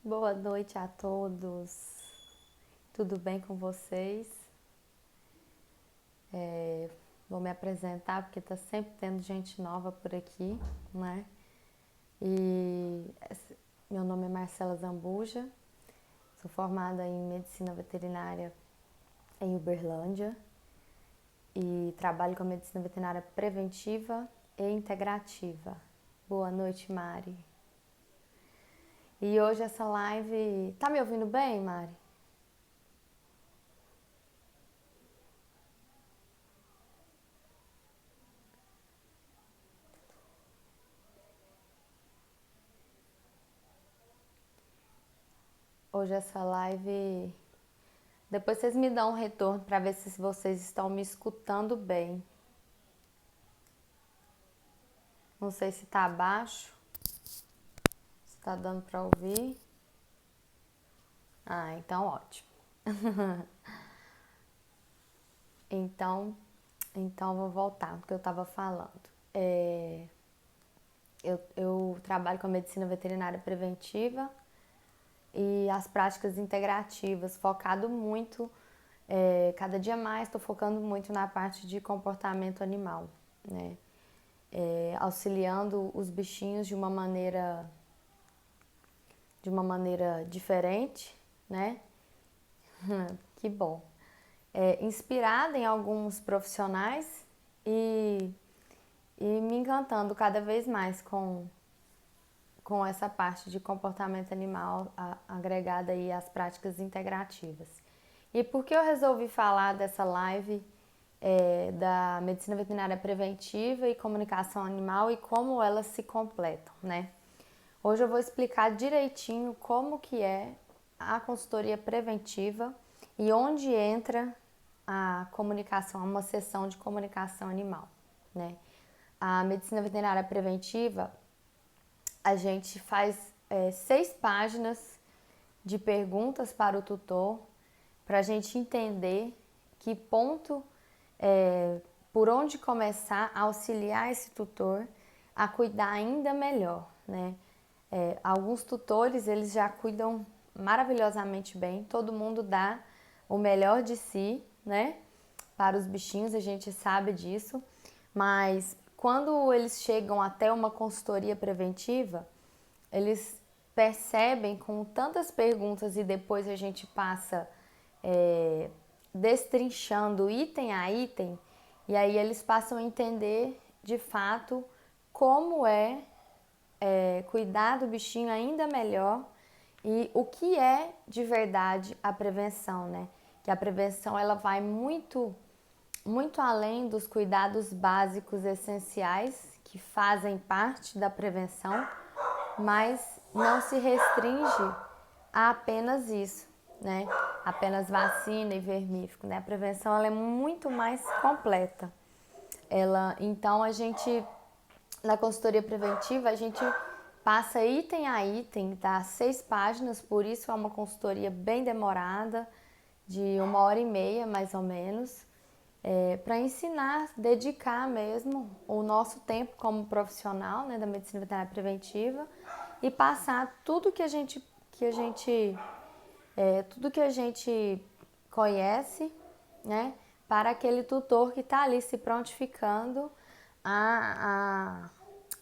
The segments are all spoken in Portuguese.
Boa noite a todos. Tudo bem com vocês? Vou me apresentar porque tá sempre tendo gente nova por aqui, né? E meu nome é Marcela Zambuja, sou formada em Medicina Veterinária em Uberlândia e trabalho com a Medicina Veterinária Preventiva e Integrativa. Boa noite, Mari. E hoje essa live... Tá me ouvindo bem, Mari? Hoje essa live... Depois vocês me dão um retorno para ver se vocês estão me escutando bem. Não sei se tá abaixo, se tá dando para ouvir. Ah, então ótimo. Então vou voltar do que eu estava falando. Eu trabalho com a medicina veterinária preventiva e as práticas integrativas, focado muito, cada dia mais estou focando muito na parte de comportamento animal, né? Auxiliando os bichinhos de uma maneira diferente, né? Que bom. Inspirada em alguns profissionais e me encantando cada vez mais com essa parte de comportamento animal agregada aí às práticas integrativas. E por que eu resolvi falar dessa live da medicina veterinária preventiva e comunicação animal e como elas se completam, né? Hoje eu vou explicar direitinho como que é a consultoria preventiva e onde entra a comunicação, uma sessão de comunicação animal, né? A medicina veterinária preventiva, a gente faz 6 páginas de perguntas para o tutor para a gente entender que ponto, por onde começar a auxiliar esse tutor a cuidar ainda melhor, né? Alguns tutores, eles já cuidam maravilhosamente bem, todo mundo dá o melhor de si, né? Para os bichinhos, a gente sabe disso, mas quando eles chegam até uma consultoria preventiva, eles percebem com tantas perguntas e depois a gente passa destrinchando item a item, e aí eles passam a entender de fato como cuidar do bichinho ainda melhor e o que é de verdade a prevenção, né? Que a prevenção ela vai muito além dos cuidados básicos essenciais que fazem parte da prevenção, mas não se restringe a apenas isso, né? Apenas vacina e vermífugo, né? A prevenção ela é muito mais completa. Então a gente na consultoria preventiva a gente passa item a item, tá? 6 páginas, por isso é uma consultoria bem demorada, de 1h30 mais ou menos, para ensinar, dedicar mesmo o nosso tempo como profissional, né, da medicina veterinária preventiva e passar tudo que a gente conhece, né, para aquele tutor que está ali se prontificando a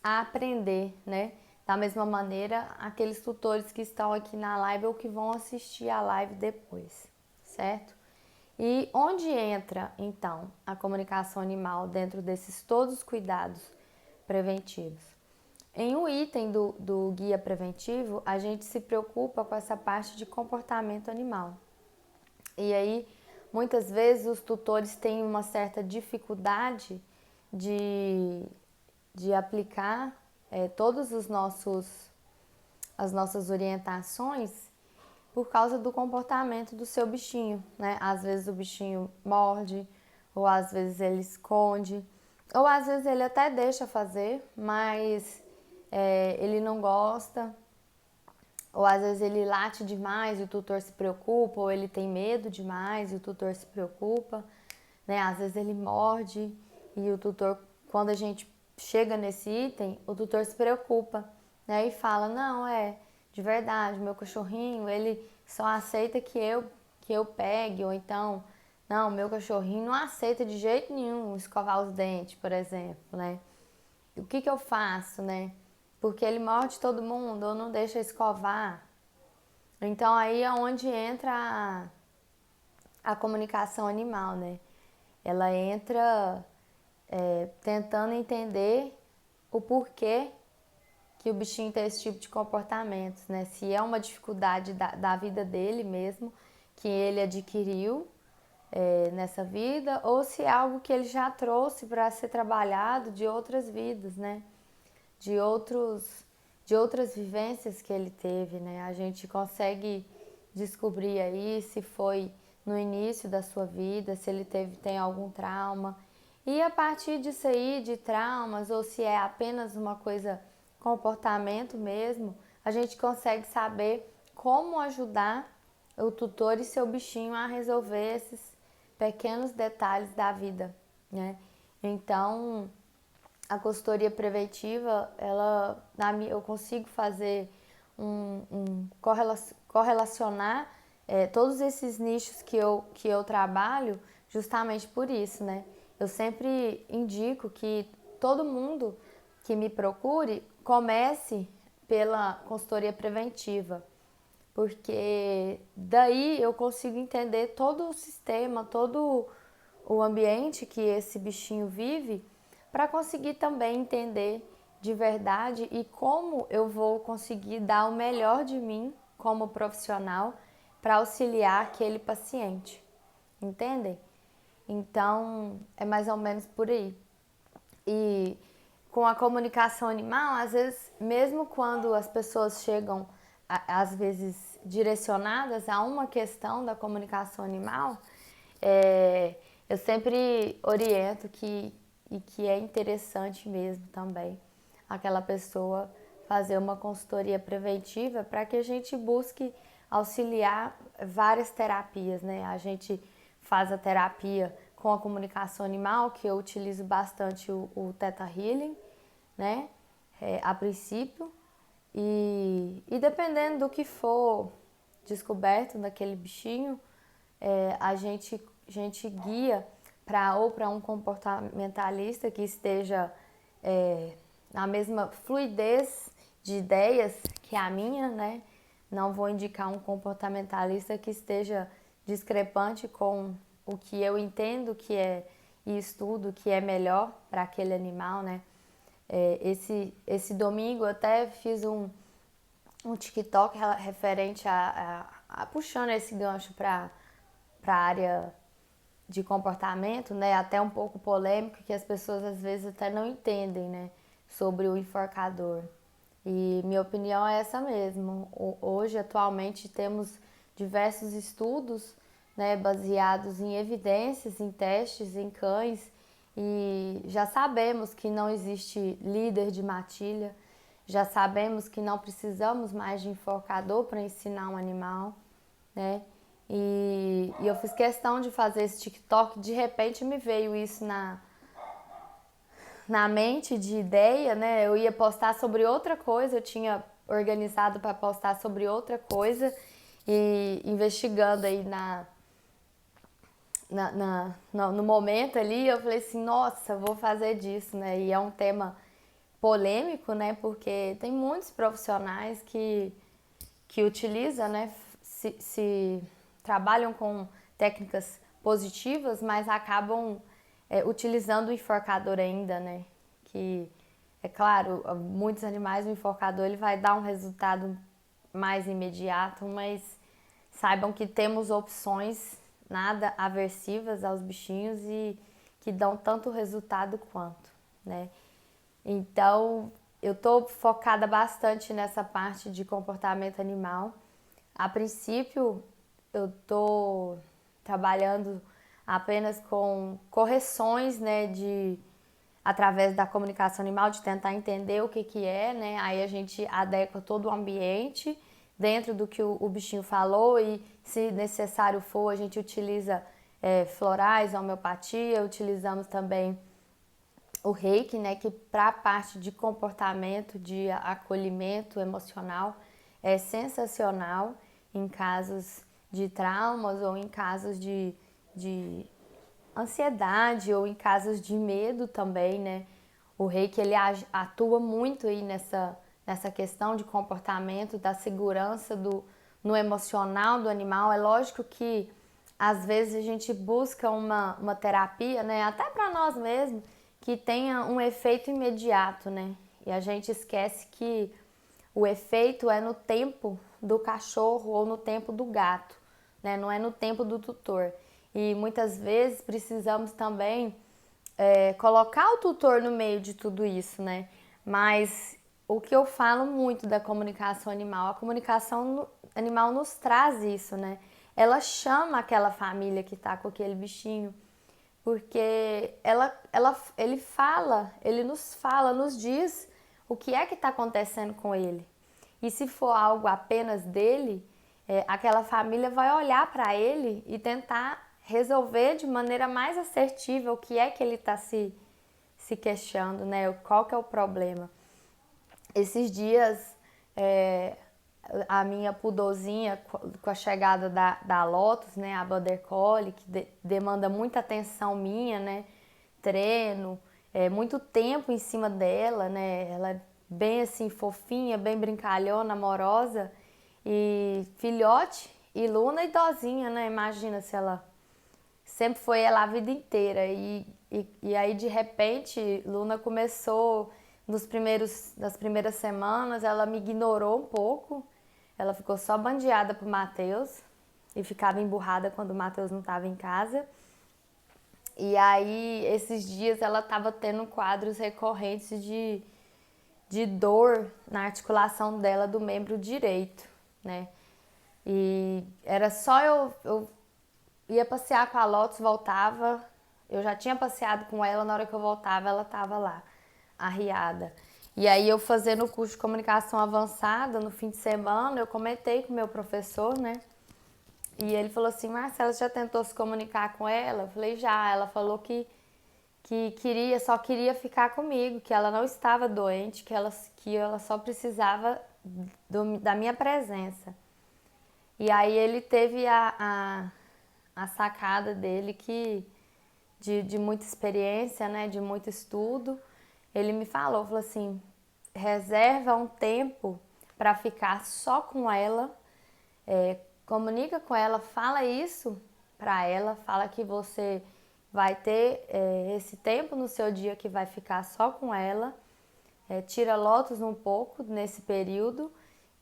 aprender, né? Da mesma maneira, aqueles tutores que estão aqui na live ou que vão assistir a live depois, certo? E onde entra, então, a comunicação animal dentro desses todos os cuidados preventivos? Em um item do guia preventivo, a gente se preocupa com essa parte de comportamento animal. E aí, muitas vezes, os tutores têm uma certa dificuldade de aplicar todos as nossas orientações por causa do comportamento do seu bichinho, né? Às vezes o bichinho morde, ou às vezes ele esconde, ou às vezes ele até deixa fazer, mas ele não gosta, ou às vezes ele late demais e o tutor se preocupa, ou ele tem medo demais e o tutor se preocupa, né? Às vezes ele morde e o tutor, quando a gente chega nesse item, o tutor se preocupa, né? E fala, não, de verdade, meu cachorrinho, ele só aceita que eu pegue, ou então, não, meu cachorrinho não aceita de jeito nenhum escovar os dentes, por exemplo, né? O que eu faço, né? Porque ele morde todo mundo ou não deixa escovar. Então aí é onde entra a comunicação animal, né? Ela entra tentando entender o porquê que o bichinho tem esse tipo de comportamentos, né? Se é uma dificuldade da vida dele mesmo, que ele adquiriu nessa vida, ou se é algo que ele já trouxe para ser trabalhado de outras vidas, né? De outras vivências que ele teve, né? A gente consegue descobrir aí se foi no início da sua vida, se ele tem algum trauma. E a partir disso aí, de traumas, ou se é apenas uma coisa, comportamento mesmo, a gente consegue saber como ajudar o tutor e seu bichinho a resolver esses pequenos detalhes da vida, né? Então, a consultoria preventiva, eu consigo fazer correlacionar todos esses nichos que eu trabalho justamente por isso, né? Eu sempre indico que todo mundo que me procure comece pela consultoria preventiva, porque daí eu consigo entender todo o sistema, todo o ambiente que esse bichinho vive, para conseguir também entender de verdade e como eu vou conseguir dar o melhor de mim como profissional para auxiliar aquele paciente. Entendem? Então, é mais ou menos por aí. E com a comunicação animal, às vezes, mesmo quando as pessoas chegam, às vezes, direcionadas a uma questão da comunicação animal, eu sempre oriento e que é interessante mesmo também aquela pessoa fazer uma consultoria preventiva para que a gente busque auxiliar várias terapias, né? A gente faz a terapia com a comunicação animal, que eu utilizo bastante o Theta Healing, né? A princípio. E dependendo do que for descoberto daquele bichinho, a gente guia ou para um comportamentalista que esteja na mesma fluidez de ideias que a minha, né? Não vou indicar um comportamentalista que esteja discrepante com o que eu entendo que é e estudo que é melhor para aquele animal, né? Esse domingo eu até fiz um TikTok referente a puxando esse gancho para a área de comportamento, né? Até um pouco polêmico, que as pessoas às vezes até não entendem, né? Sobre o enforcador. E minha opinião é essa mesmo. Hoje, atualmente, temos diversos estudos, né, baseados em evidências, em testes, em cães, e já sabemos que não existe líder de matilha, já sabemos que não precisamos mais de enforcador para ensinar um animal, né? E eu fiz questão de fazer esse TikTok, de repente me veio isso na mente de ideia, né? Eu ia postar sobre outra coisa, eu tinha organizado para postar sobre outra coisa e investigando aí no momento ali, eu falei assim, nossa, vou fazer disso, né? E é um tema polêmico, né? Porque tem muitos profissionais que utilizam, né? Se trabalham com técnicas positivas, mas acabam utilizando o enforcador ainda, né? Que, é claro, muitos animais o enforcador ele vai dar um resultado mais imediato, mas saibam que temos opções nada aversivas aos bichinhos e que dão tanto resultado quanto, né? Então, eu tô focada bastante nessa parte de comportamento animal. A princípio, eu tô trabalhando apenas com correções, né, através da comunicação animal, de tentar entender o que é, né? Aí a gente adequa todo o ambiente dentro do que o bichinho falou e, se necessário for, a gente utiliza florais, homeopatia, utilizamos também o reiki, né, que para a parte de comportamento, de acolhimento emocional, é sensacional em casos de traumas ou em casos de ansiedade ou em casos de medo também, né? O reiki ele atua muito aí nessa questão de comportamento, da segurança no emocional do animal. É lógico que às vezes a gente busca uma terapia, né? Até para nós mesmos, que tenha um efeito imediato, né? E a gente esquece que o efeito é no tempo do cachorro ou no tempo do gato, né? Não é no tempo do tutor. E muitas vezes precisamos também colocar o tutor no meio de tudo isso, né? Mas o que eu falo muito da comunicação animal, a comunicação animal nos traz isso, né? Ela chama aquela família que tá com aquele bichinho, porque ele nos fala, nos diz o que é que está acontecendo com ele. E se for algo apenas dele, aquela família vai olhar para ele e tentar resolver de maneira mais assertiva o que é que ele está se queixando, né? Qual que é o problema. Esses dias, a minha pudozinha, com a chegada da Lotus, né, a Border Collie, que demanda muita atenção minha, né, treino, muito tempo em cima dela, né, ela é bem assim fofinha, bem brincalhona, amorosa, e filhote, e Luna idosinha, né, imagina se ela sempre foi ela a vida inteira, e aí de repente Luna começou nas primeiras semanas, ela me ignorou um pouco. Ela ficou só bandeada pro Matheus e ficava emburrada quando o Matheus não estava em casa. E aí, esses dias, ela estava tendo quadros recorrentes de dor na articulação dela do membro direito, né? E era só eu ia passear com a Lotus, voltava, eu já tinha passeado com ela, na hora que eu voltava, ela estava lá, arriada. E aí eu fazendo o curso de comunicação avançada no fim de semana, eu comentei com o meu professor, né? E ele falou assim, Marcela, você já tentou se comunicar com ela? Eu falei, já. Ela falou que só queria ficar comigo, que ela não estava doente, que ela só precisava da minha presença. E aí ele teve a sacada dele de muita experiência, né, de muito estudo. Ele me falou assim, reserva um tempo para ficar só com ela, comunica com ela, fala isso para ela, fala que você vai ter esse tempo no seu dia que vai ficar só com ela, tira Lotus um pouco nesse período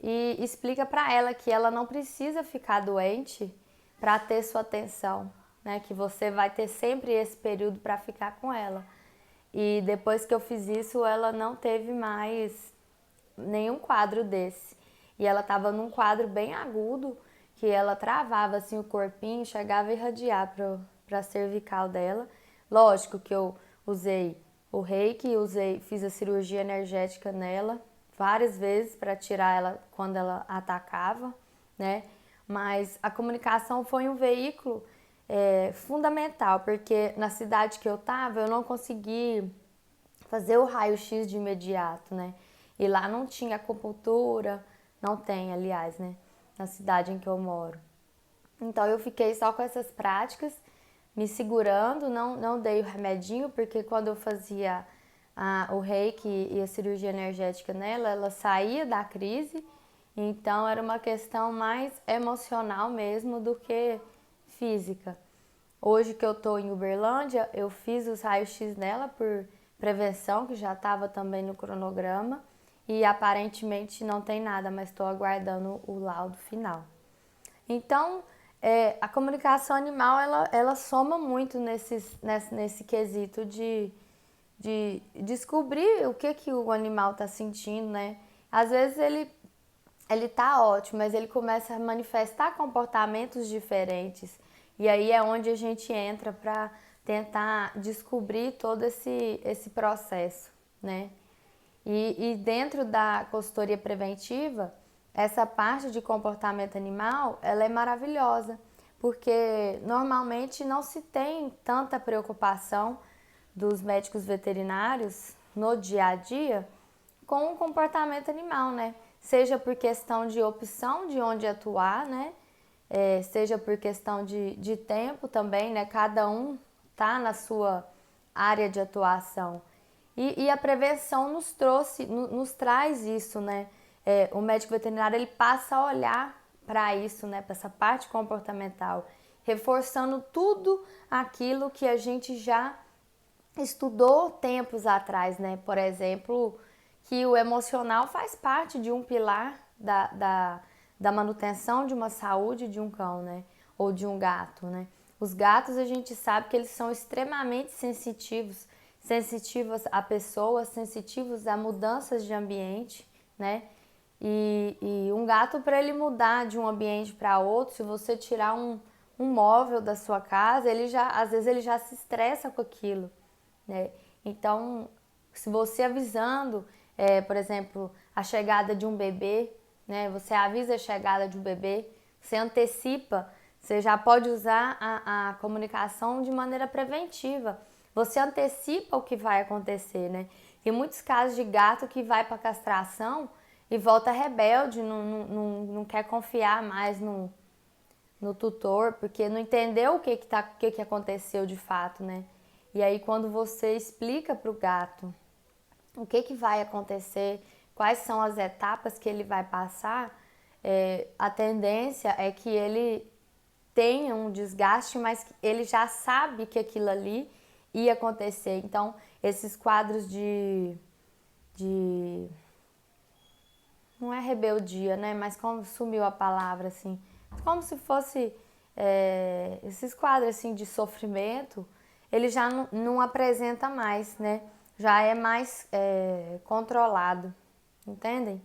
e explica para ela que ela não precisa ficar doente para ter sua atenção, né? Que você vai ter sempre esse período para ficar com ela. E depois que eu fiz isso, ela não teve mais nenhum quadro desse. E ela estava num quadro bem agudo, que ela travava assim o corpinho, chegava a irradiar para a cervical dela. Lógico que eu usei o reiki, fiz a cirurgia energética nela várias vezes para tirar ela quando ela atacava, né? Mas a comunicação foi um veículo fundamental, porque na cidade que eu estava eu não consegui fazer o raio-x de imediato, né? E lá não tinha acupuntura, não tem, aliás, né? Na cidade em que eu moro. Então eu fiquei só com essas práticas, me segurando, não dei o remedinho, porque quando eu fazia o reiki e a cirurgia energética nela, ela saía da crise, então era uma questão mais emocional mesmo do que física. Hoje que eu tô em Uberlândia, eu fiz os raios-x nela por prevenção, que já estava também no cronograma, e aparentemente não tem nada, mas estou aguardando o laudo final. Então, a comunicação animal, ela soma muito nesse quesito de descobrir o que o animal está sentindo, né? Às vezes ele tá ótimo, mas ele começa a manifestar comportamentos diferentes. E aí é onde a gente entra para tentar descobrir todo esse processo, né? E dentro da consultoria preventiva, essa parte de comportamento animal, ela é maravilhosa, porque normalmente não se tem tanta preocupação dos médicos veterinários no dia a dia com o comportamento animal, né? seja por questão de opção de onde atuar, né? Seja por questão de tempo também, né? Cada um tá na sua área de atuação. E a prevenção nos traz isso, né? O médico veterinário ele passa a olhar para isso, né? Para essa parte comportamental, reforçando tudo aquilo que a gente já estudou tempos atrás, né? Por exemplo, que o emocional faz parte de um pilar da manutenção de uma saúde de um cão, né? Ou de um gato, né? Os gatos a gente sabe que eles são extremamente sensitivos, sensitivos a pessoas, sensitivos a mudanças de ambiente, né? E um gato, para ele mudar de um ambiente para outro, se você tirar um móvel da sua casa, às vezes ele já se estressa com aquilo, né? Então, se você avisando, por exemplo, a chegada de um bebê, né? Você avisa a chegada de um bebê, você antecipa, você já pode usar a comunicação de maneira preventiva. Você antecipa o que vai acontecer, né? Tem muitos casos de gato que vai para castração e volta rebelde, não quer confiar mais no tutor, porque não entendeu o que aconteceu de fato, né? E aí quando você explica para o gato o que vai acontecer, quais são as etapas que ele vai passar, a tendência é que ele tenha um desgaste, mas ele já sabe que aquilo ali ia acontecer. Então, esses quadros de não é rebeldia, né? Mas como sumiu a palavra, assim, como se fosse esses quadros assim de sofrimento, ele já não apresenta mais, né? Já é mais controlado, entendem?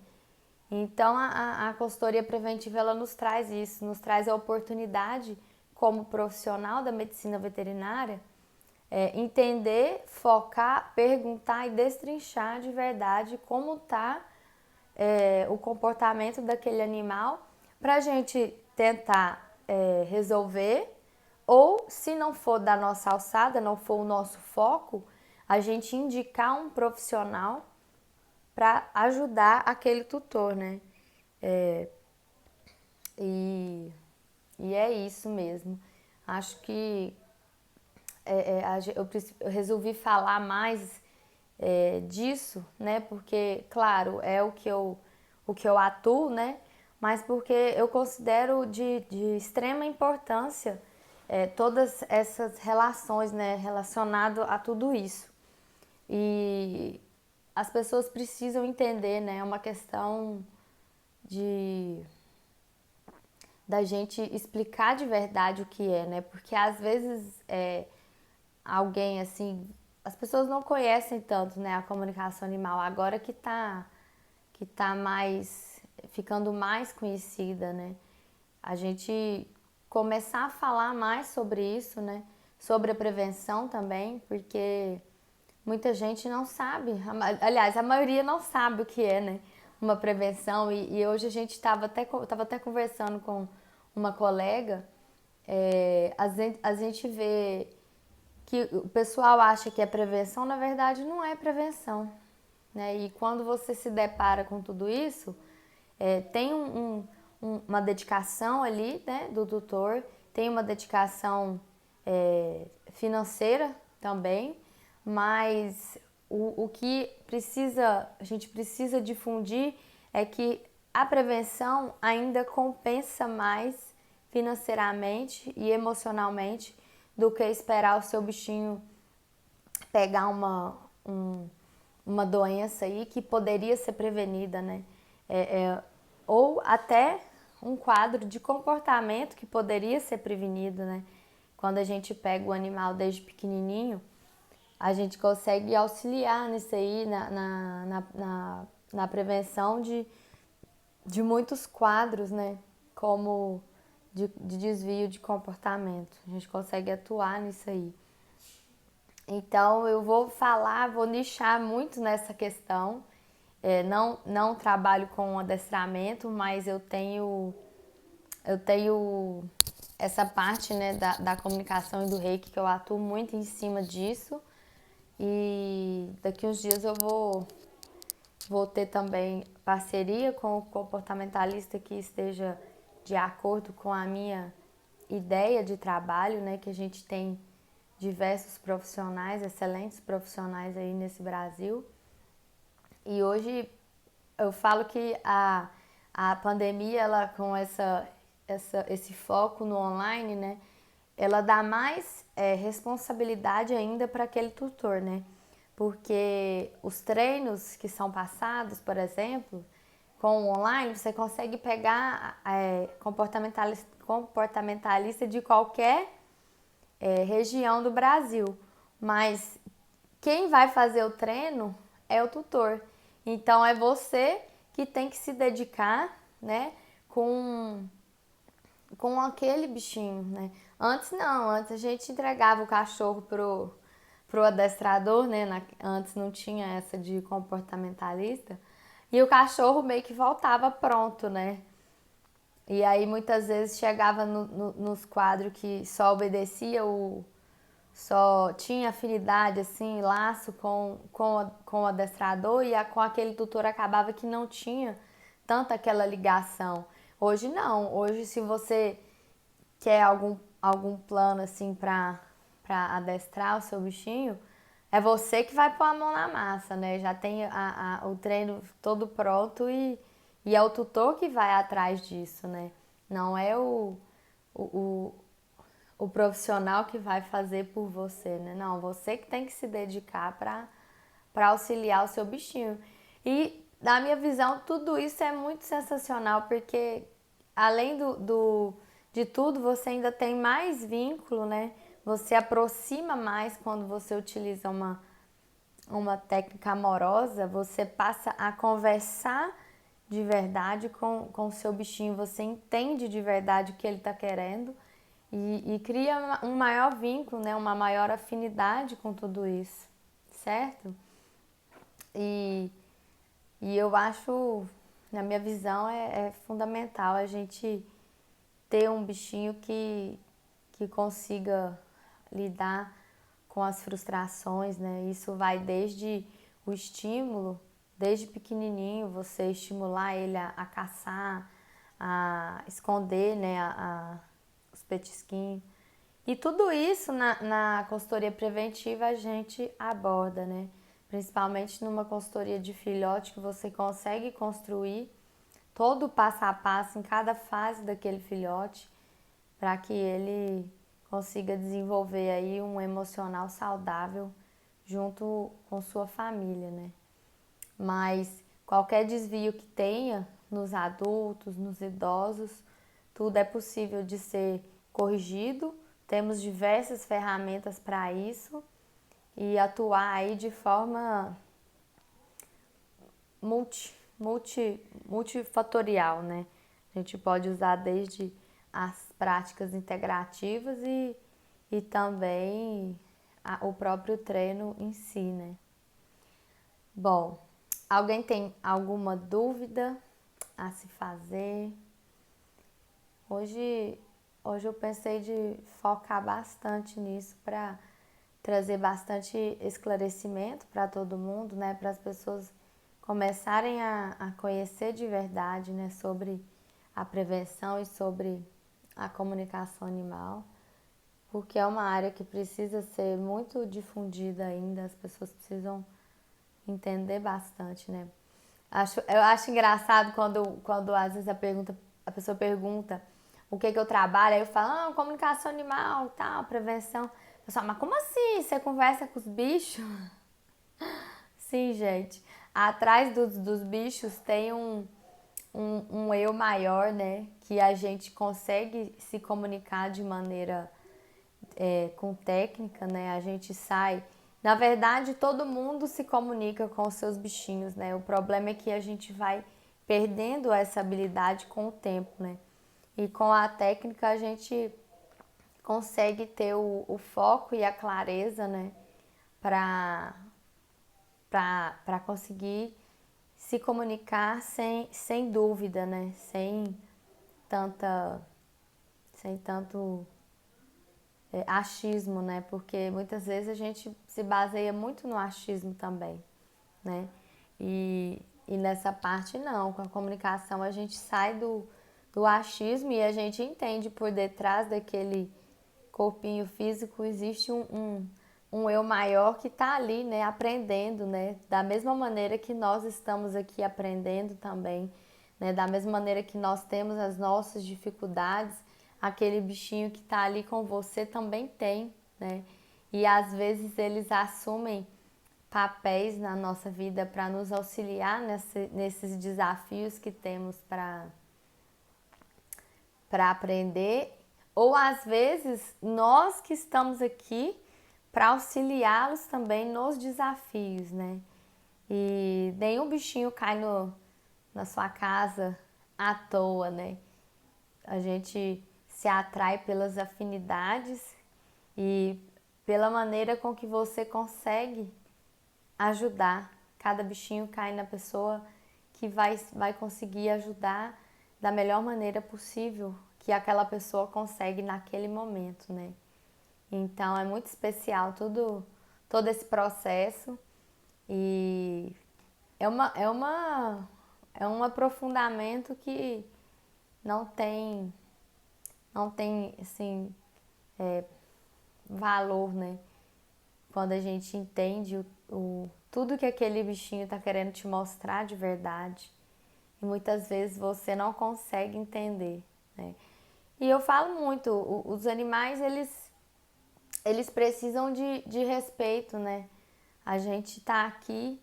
Então a consultoria preventiva ela nos traz isso, nos traz a oportunidade como profissional da medicina veterinária entender, focar, perguntar e destrinchar de verdade como está o comportamento daquele animal para a gente tentar resolver, ou se não for da nossa alçada, não for o nosso foco, a gente indicar um profissional para ajudar aquele tutor, né? E, e é isso mesmo. Acho que eu resolvi falar mais disso, né? Porque, claro, é o que eu atuo, né? Mas porque eu considero de extrema importância todas essas relações, né? Relacionado a tudo isso. E as pessoas precisam entender, né? É uma questão de da gente explicar de verdade o que é, né? Porque às vezes alguém assim, as pessoas não conhecem tanto, né, a comunicação animal, agora que tá mais ficando mais conhecida, né? A gente começar a falar mais sobre isso, né? Sobre a prevenção também, porque muita gente não sabe, aliás, a maioria não sabe o que é, né? Uma prevenção e hoje a gente tava até conversando com uma colega, a gente vê que o pessoal acha que é prevenção, na verdade não é prevenção, né? E quando você se depara com tudo isso, tem uma dedicação ali, né, do tutor, tem uma dedicação financeira também, mas o que a gente precisa difundir é que a prevenção ainda compensa mais financeiramente e emocionalmente do que esperar o seu bichinho pegar uma doença aí que poderia ser prevenida, né? Ou até um quadro de comportamento que poderia ser prevenido, né? Quando a gente pega o animal desde pequenininho, a gente consegue auxiliar nisso aí, na prevenção de muitos quadros, né? Como de desvio de comportamento. A gente consegue atuar nisso aí. Então eu vou nichar muito nessa questão. Não trabalho com adestramento, mas eu tenho essa parte, né, da comunicação e do reiki que eu atuo muito em cima disso. E daqui uns dias eu vou ter também parceria com o comportamentalista que esteja de acordo com a minha ideia de trabalho, né? Que a gente tem diversos profissionais, excelentes profissionais aí nesse Brasil. E hoje eu falo que a pandemia, ela com esse foco no online, né? Ela dá mais responsabilidade ainda para aquele tutor, né? Porque os treinos que são passados, por exemplo, com o online, você consegue pegar comportamentalista de qualquer região do Brasil. Mas quem vai fazer o treino é o tutor. Então é você que tem que se dedicar, né, com aquele bichinho, né? Antes não, antes a gente entregava o cachorro pro adestrador, né? Antes não tinha essa de comportamentalista. E o cachorro meio que voltava pronto, né? E aí muitas vezes chegava nos quadros que só obedecia só tinha afinidade, assim, laço com o adestrador e com aquele tutor acabava que não tinha tanta aquela ligação. Hoje não, hoje se você quer algum plano assim para adestrar o seu bichinho, é você que vai pôr a mão na massa, né? Já tem o treino todo pronto e é o tutor que vai atrás disso, né? Não é o, o profissional que vai fazer por você, né? Não, você que tem que se dedicar para auxiliar o seu bichinho. E, na minha visão, tudo isso é muito sensacional, porque além de tudo, você ainda tem mais vínculo, né? Você aproxima mais quando você utiliza uma técnica amorosa, você passa a conversar de verdade com o seu bichinho, você entende de verdade o que ele está querendo e cria um maior vínculo, né? Uma maior afinidade com tudo isso, certo? E, e eu acho, na minha visão, é fundamental a gente ter um bichinho que consiga lidar com as frustrações, né? Isso vai desde o estímulo, desde pequenininho, você estimular ele a caçar, a esconder, né, os petisquinhos. E tudo isso na consultoria preventiva a gente aborda, né? Principalmente numa consultoria de filhote que você consegue construir todo o passo a passo em cada fase daquele filhote para que ele consiga desenvolver aí um emocional saudável junto com sua família, né? Mas qualquer desvio que tenha nos adultos, nos idosos, tudo é possível de ser corrigido. Temos diversas ferramentas para isso e atuar aí de forma multifatorial, né? A gente pode usar desde as práticas integrativas e também o próprio treino em si, né? Bom, alguém tem alguma dúvida a se fazer? Hoje eu pensei de focar bastante nisso para trazer bastante esclarecimento para todo mundo, né? Para as pessoas começarem a conhecer de verdade, né? Sobre a prevenção e sobre a comunicação animal, porque é uma área que precisa ser muito difundida ainda, as pessoas precisam entender bastante, né? Eu acho engraçado quando às vezes a pessoa pergunta o que eu trabalho, aí eu falo, comunicação animal, tal, prevenção. O pessoal, mas como assim? Você conversa com os bichos? Sim, gente. Atrás dos bichos tem um eu maior, né? Que a gente consegue se comunicar de maneira com técnica, né? A gente sai. Na verdade, todo mundo se comunica com os seus bichinhos, né? O problema é que a gente vai perdendo essa habilidade com o tempo, né? E com a técnica a gente consegue ter o foco e a clareza, né? Para conseguir se comunicar sem dúvida, né? Tanta, sem tanto achismo, né? Porque muitas vezes a gente se baseia muito no achismo também, né? E E nessa parte não, com a comunicação a gente sai do achismo e a gente entende por detrás daquele corpinho físico existe um eu maior que está ali, né, aprendendo, né, da mesma maneira que nós estamos aqui aprendendo também, né, da mesma maneira que nós temos as nossas dificuldades, aquele bichinho que está ali com você também tem, né, e às vezes eles assumem papéis na nossa vida para nos auxiliar nesses desafios que temos para aprender, ou às vezes nós que estamos aqui para auxiliá-los também nos desafios, né? E nenhum bichinho cai na sua casa à toa, né? A gente se atrai pelas afinidades e pela maneira com que você consegue ajudar. Cada bichinho cai na pessoa que vai conseguir ajudar da melhor maneira possível que aquela pessoa consegue naquele momento, né? Então é muito especial todo esse processo e é um aprofundamento que não tem, não tem assim, valor, né? Quando a gente entende tudo que aquele bichinho está querendo te mostrar de verdade. E muitas vezes você não consegue entender, né? E eu falo muito, os animais, eles precisam de respeito, né? A gente tá aqui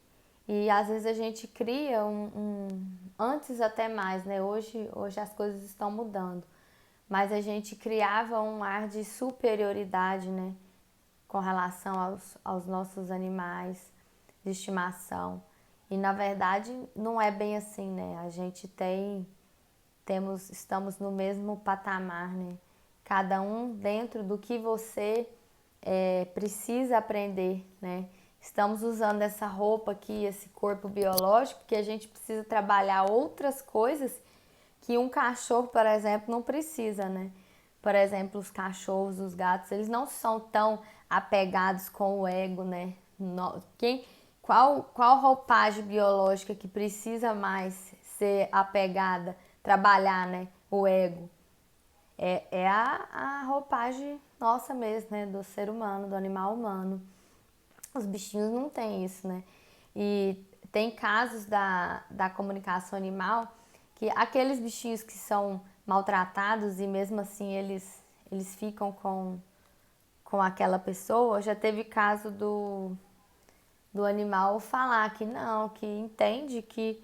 e às vezes a gente cria antes até mais, né? Hoje as coisas estão mudando. Mas a gente criava um ar de superioridade, né? Com relação aos nossos animais de estimação. E na verdade não é bem assim, né? A gente estamos no mesmo patamar, né? Cada um dentro do que você precisa aprender, né? Estamos usando essa roupa aqui, esse corpo biológico, que a gente precisa trabalhar outras coisas que um cachorro, por exemplo, não precisa, né? Por exemplo, os cachorros, os gatos, eles não são tão apegados com o ego, né? Qual roupagem biológica que precisa mais ser apegada, trabalhar, né? O ego? É a roupagem nossa mesmo, né? Do ser humano, do animal humano. Os bichinhos não têm isso, né? E tem casos da comunicação animal que aqueles bichinhos que são maltratados e mesmo assim eles ficam com aquela pessoa, já teve caso do animal falar que não, que entende que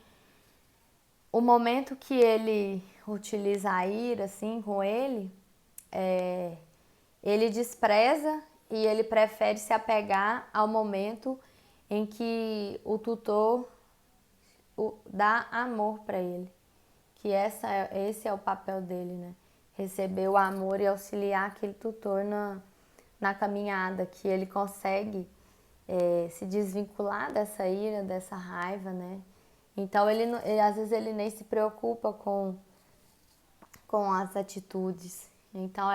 o momento que ele utiliza a ira assim com ele, ele despreza e ele prefere se apegar ao momento em que o tutor dá amor para ele. Que esse é o papel dele, né? Receber o amor e auxiliar aquele tutor na caminhada, que ele consegue se desvincular dessa ira, dessa raiva, né? Então às vezes ele nem se preocupa com as atitudes. Então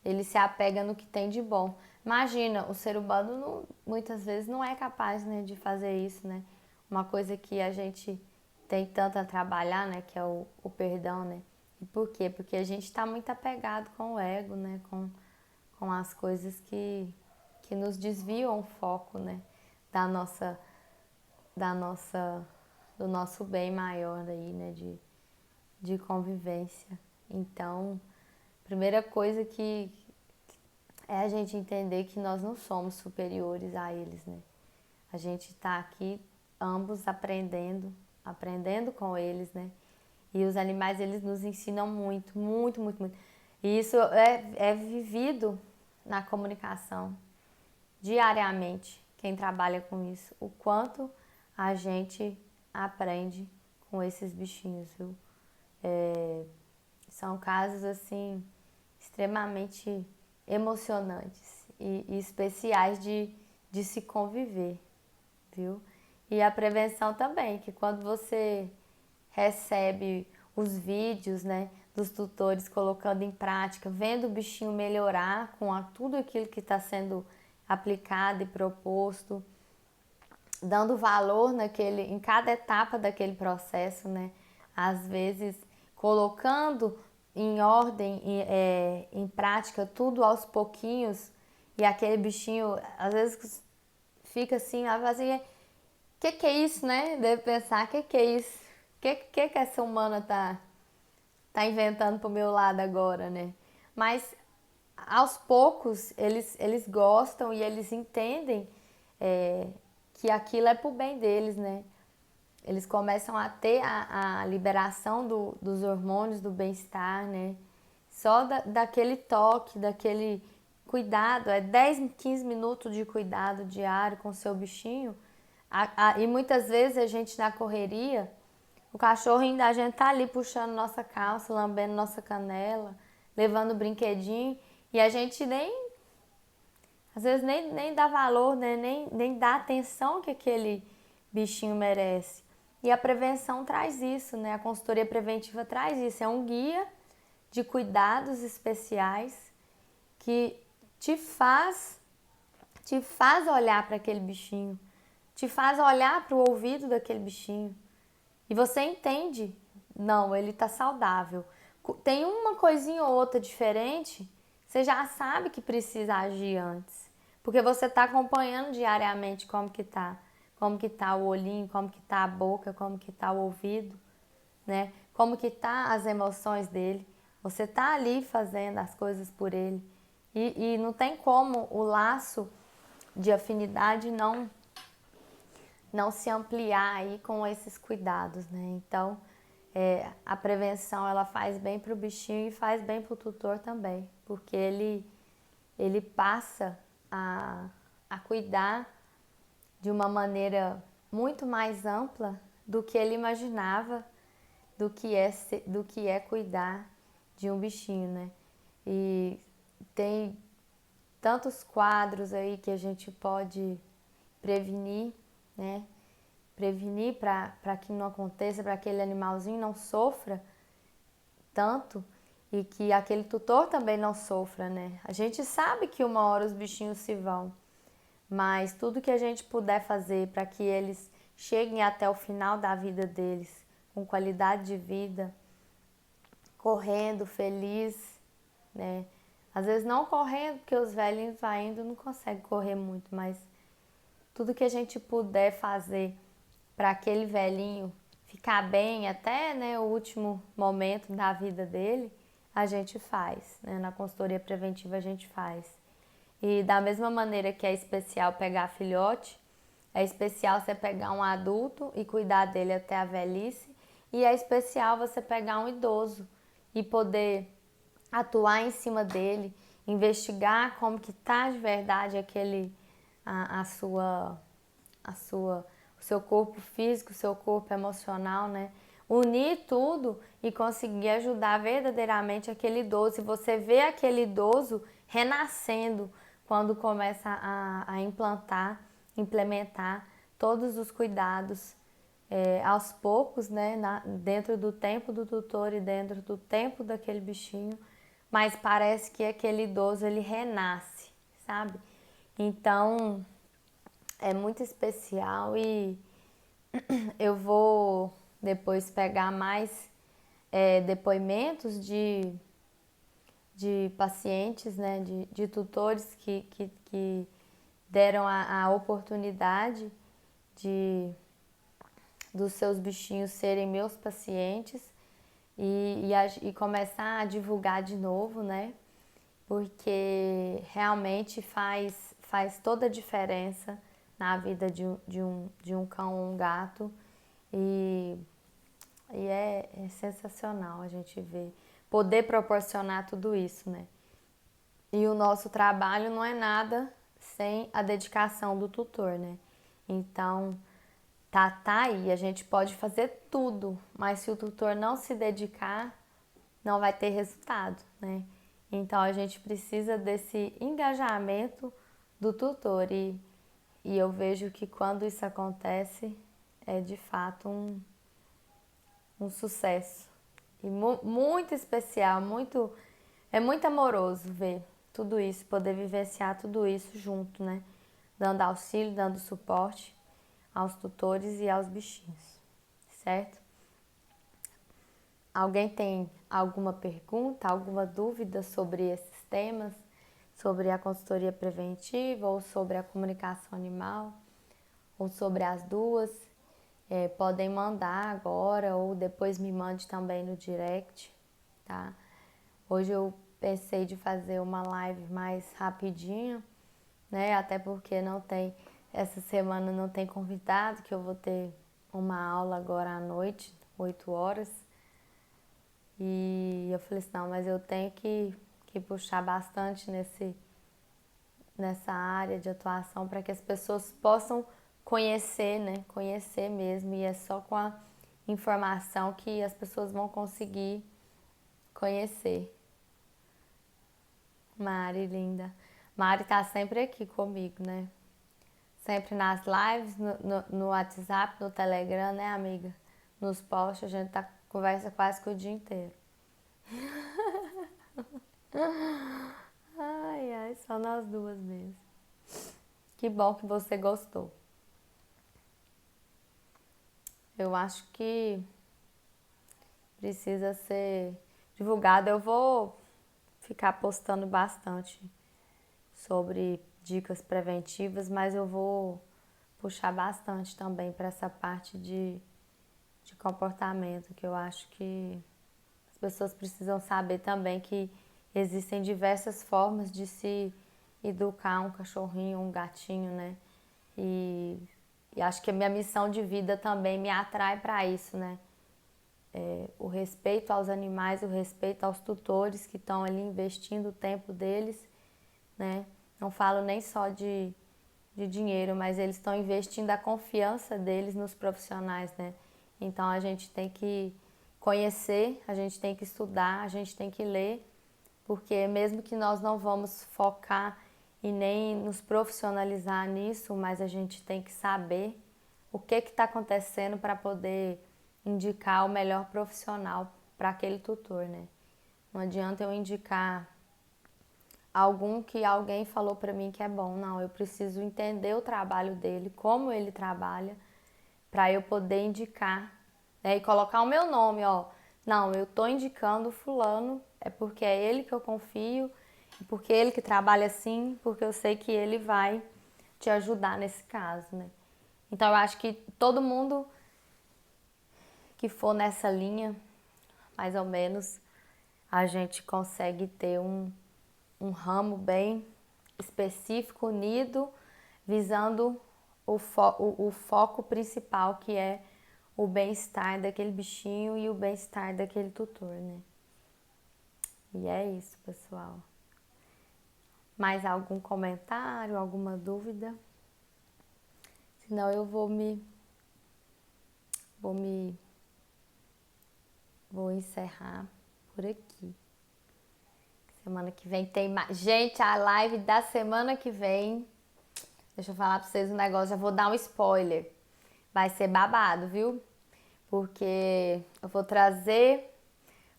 ele se apega no que tem de bom. Imagina, o ser humano muitas vezes não é capaz, né, de fazer isso, né? Uma coisa que a gente tem tanto a trabalhar, né, que é o perdão, né? E por quê? Porque a gente está muito apegado com o ego, né? Com as coisas que nos desviam o foco, né? Da nossa, da nossa, do nosso bem maior aí, né? De convivência. Então, primeira coisa que é a gente entender que nós não somos superiores a eles, né? A gente está aqui ambos aprendendo com eles, né? E os animais, eles nos ensinam muito, muito, muito, muito. E isso é vivido na comunicação, diariamente, quem trabalha com isso. O quanto a gente aprende com esses bichinhos, viu? São casos, assim, extremamente emocionantes e especiais de se conviver, viu? E a prevenção também, que quando você recebe os vídeos, né, dos tutores colocando em prática, vendo o bichinho melhorar com tudo aquilo que está sendo aplicado e proposto, dando valor em cada etapa daquele processo, né? Às vezes colocando em ordem, em prática, tudo aos pouquinhos, e aquele bichinho, às vezes, fica assim, assim, que é isso, né? Deve pensar, que é isso? Que essa humana tá inventando pro meu lado agora, né? Mas aos poucos eles gostam e eles entendem é, que aquilo é pro bem deles, né? Eles começam a ter a liberação dos hormônios do bem-estar, né? Só daquele toque, daquele cuidado, 10, 15 minutos de cuidado diário com o seu bichinho. E muitas vezes a gente na correria, o cachorrinho da gente tá ali puxando nossa calça, lambendo nossa canela, levando o brinquedinho, e a gente às vezes nem dá valor, né? Nem dá atenção que aquele bichinho merece. E a prevenção traz isso, né? A consultoria preventiva traz isso. É um guia de cuidados especiais que te faz, te faz olhar para aquele bichinho, te faz olhar para o ouvido daquele bichinho. E você entende, não, ele tá saudável. Tem uma coisinha ou outra diferente, você já sabe que precisa agir antes. Porque você tá acompanhando diariamente como que tá o olhinho, como que tá a boca, como que tá o ouvido, né? Como que tá as emoções dele. Você tá ali fazendo as coisas por ele. E não tem como o laço de afinidade não se ampliar aí com esses cuidados, né? Então, a prevenção ela faz bem para o bichinho e faz bem para o tutor também, porque ele passa a cuidar de uma maneira muito mais ampla do que ele imaginava do que é cuidar de um bichinho, né? E tem tantos quadros aí que a gente pode prevenir, né? Prevenir para que não aconteça, para que aquele animalzinho não sofra tanto e que aquele tutor também não sofra, né? A gente sabe que uma hora os bichinhos se vão, mas tudo que a gente puder fazer para que eles cheguem até o final da vida deles com qualidade de vida, correndo, feliz, né? Às vezes não correndo, porque os velhinhos ainda não conseguem correr muito, mas tudo que a gente puder fazer para aquele velhinho ficar bem até, né, o último momento da vida dele, a gente faz, né? Na consultoria preventiva a gente faz. E da mesma maneira que é especial pegar filhote, é especial você pegar um adulto e cuidar dele até a velhice, e é especial você pegar um idoso e poder atuar em cima dele, investigar como que tá de verdade a sua o seu corpo físico, o seu corpo emocional, né? Unir tudo e conseguir ajudar verdadeiramente aquele idoso. E você vê aquele idoso renascendo quando começa a implementar todos os cuidados aos poucos, né? Dentro do tempo do tutor e dentro do tempo daquele bichinho. Mas parece que aquele idoso ele renasce, sabe? Então é muito especial e eu vou depois pegar mais depoimentos de pacientes, né, de tutores que deram a oportunidade de dos seus bichinhos serem meus pacientes e começar a divulgar de novo, né? Porque realmente faz toda a diferença na vida de um cão ou um gato e, é sensacional a gente ver, poder proporcionar tudo isso, né? E o nosso trabalho não é nada sem a dedicação do tutor, né? Então, tá aí, a gente pode fazer tudo, mas se o tutor não se dedicar, não vai ter resultado, né? Então a gente precisa desse engajamento do tutor e eu vejo que quando isso acontece é de fato um sucesso e muito especial, é muito amoroso ver tudo isso, poder vivenciar tudo isso junto, né? Dando auxílio, dando suporte aos tutores e aos bichinhos, certo? Alguém tem alguma pergunta, alguma dúvida sobre esses temas? Sobre a consultoria preventiva ou sobre a comunicação animal? Ou sobre as duas? Podem mandar agora ou depois me mande também no direct, tá? Hoje eu pensei de fazer uma live mais rapidinho, né? Até porque essa semana não tem convidado, que eu vou ter uma aula agora à noite, 8 horas. E eu falei assim, não, mas eu tenho que puxar bastante nessa área de atuação para que as pessoas possam conhecer, né? Conhecer mesmo. E é só com a informação que as pessoas vão conseguir conhecer. Mari, linda. Mari tá sempre aqui comigo, né? Sempre nas lives, no WhatsApp, no Telegram, né, amiga? Nos posts, a gente conversa quase que o dia inteiro. Ai, ai, só nós duas mesmo. Que bom que você gostou. Eu acho que precisa ser divulgado. Eu vou ficar postando bastante sobre dicas preventivas, mas eu vou puxar bastante também para essa parte de comportamento, que eu acho que as pessoas precisam saber também que existem diversas formas de se educar um cachorrinho, um gatinho, né? E acho que a minha missão de vida também me atrai para isso, né? O respeito aos animais, o respeito aos tutores que estão ali investindo o tempo deles, né? Não falo nem só de dinheiro, mas eles estão investindo a confiança deles nos profissionais, né? Então a gente tem que conhecer, a gente tem que estudar, a gente tem que ler, porque mesmo que nós não vamos focar e nem nos profissionalizar nisso, mas a gente tem que saber o que está acontecendo para poder indicar o melhor profissional para aquele tutor, né? Não adianta eu indicar algum que alguém falou para mim que é bom, não, eu preciso entender o trabalho dele, como ele trabalha, para eu poder indicar, né? E colocar o meu nome, ó. Não, eu tô indicando fulano, é porque é ele que eu confio, porque é ele que trabalha assim, porque eu sei que ele vai te ajudar nesse caso, né? Então eu acho que todo mundo que for nessa linha, mais ou menos, a gente consegue ter um ramo bem específico, unido, visando o foco principal, que é o bem-estar daquele bichinho e o bem-estar daquele tutor, né? E é isso, pessoal. Mais algum comentário, alguma dúvida? Senão eu vou encerrar por aqui. Semana que vem tem mais. Gente, a live da semana que vem. Deixa eu falar pra vocês um negócio, já vou dar um spoiler. Vai ser babado, viu? Porque eu vou trazer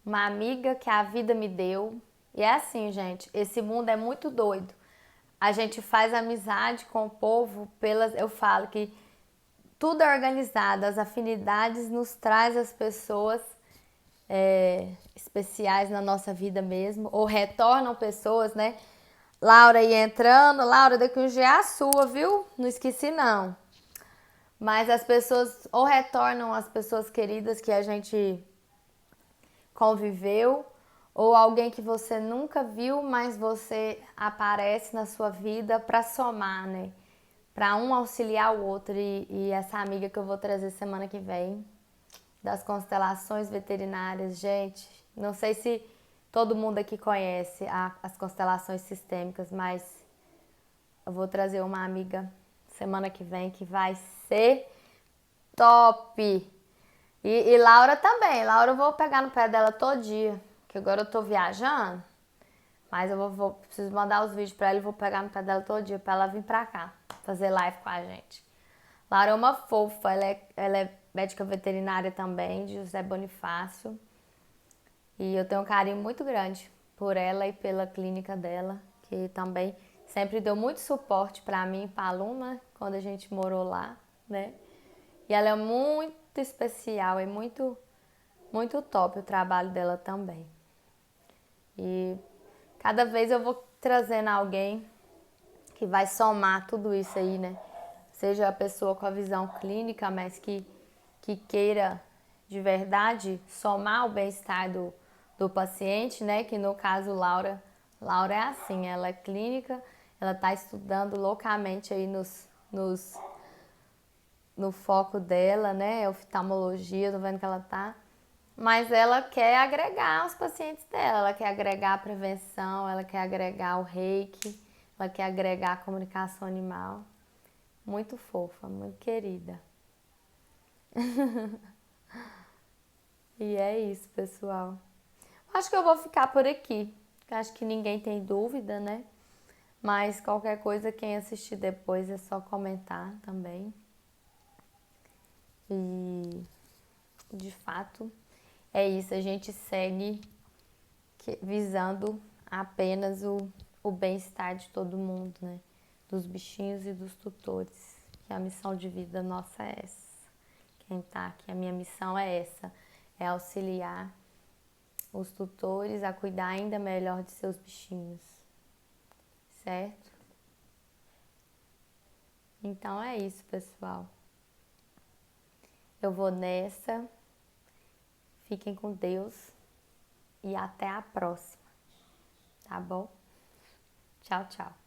uma amiga que a vida me deu. E é assim, gente, esse mundo é muito doido. A gente faz amizade com o povo eu falo que tudo é organizado, as afinidades nos traz as pessoas especiais na nossa vida mesmo, ou retornam pessoas, né? Laura aí entrando, Laura, daqui um dia é a sua, viu? Não esqueci não. Mas as pessoas ou retornam as pessoas queridas que a gente conviveu, ou alguém que você nunca viu, mas você aparece na sua vida para somar, né? Para um auxiliar o outro. E essa amiga que eu vou trazer semana que vem, das constelações veterinárias, gente, não sei se todo mundo aqui conhece as constelações sistêmicas, mas eu vou trazer uma amiga semana que vem que vai ser top! E Laura também. Laura eu vou pegar no pé dela todo dia, que agora eu tô viajando, mas eu preciso mandar os vídeos pra ela e vou pegar no pé dela todo dia pra ela vir pra cá, fazer live com a gente. Laura é uma fofa, ela é médica veterinária também, de José Bonifácio. E eu tenho um carinho muito grande por ela e pela clínica dela, que também sempre deu muito suporte pra mim e pra aluna quando a gente morou lá, né? E ela é muito especial, é muito top o trabalho dela também. E cada vez eu vou trazendo alguém que vai somar tudo isso aí, né? Seja a pessoa com a visão clínica, mas que queira de verdade somar o bem-estar do paciente, né? Que no caso Laura é assim, ela é clínica, ela está estudando loucamente aí no foco dela, né? Oftalmologia, tô vendo que ela tá. Mas ela quer agregar aos pacientes dela, ela quer agregar a prevenção, ela quer agregar o reiki, ela quer agregar a comunicação animal. Muito fofa, muito querida. E é isso, pessoal. Acho que eu vou ficar por aqui. Acho que ninguém tem dúvida, né? Mas qualquer coisa, quem assistir depois é só comentar também. E de fato é isso, a gente segue visando apenas o bem-estar de todo mundo, né? Dos bichinhos e dos tutores. Que a missão de vida nossa é essa. Quem tá aqui, a minha missão é essa, é auxiliar os tutores a cuidar ainda melhor de seus bichinhos, certo? Então é isso, pessoal. Eu vou nessa. Fiquem com Deus e até a próxima, tá bom? Tchau, tchau.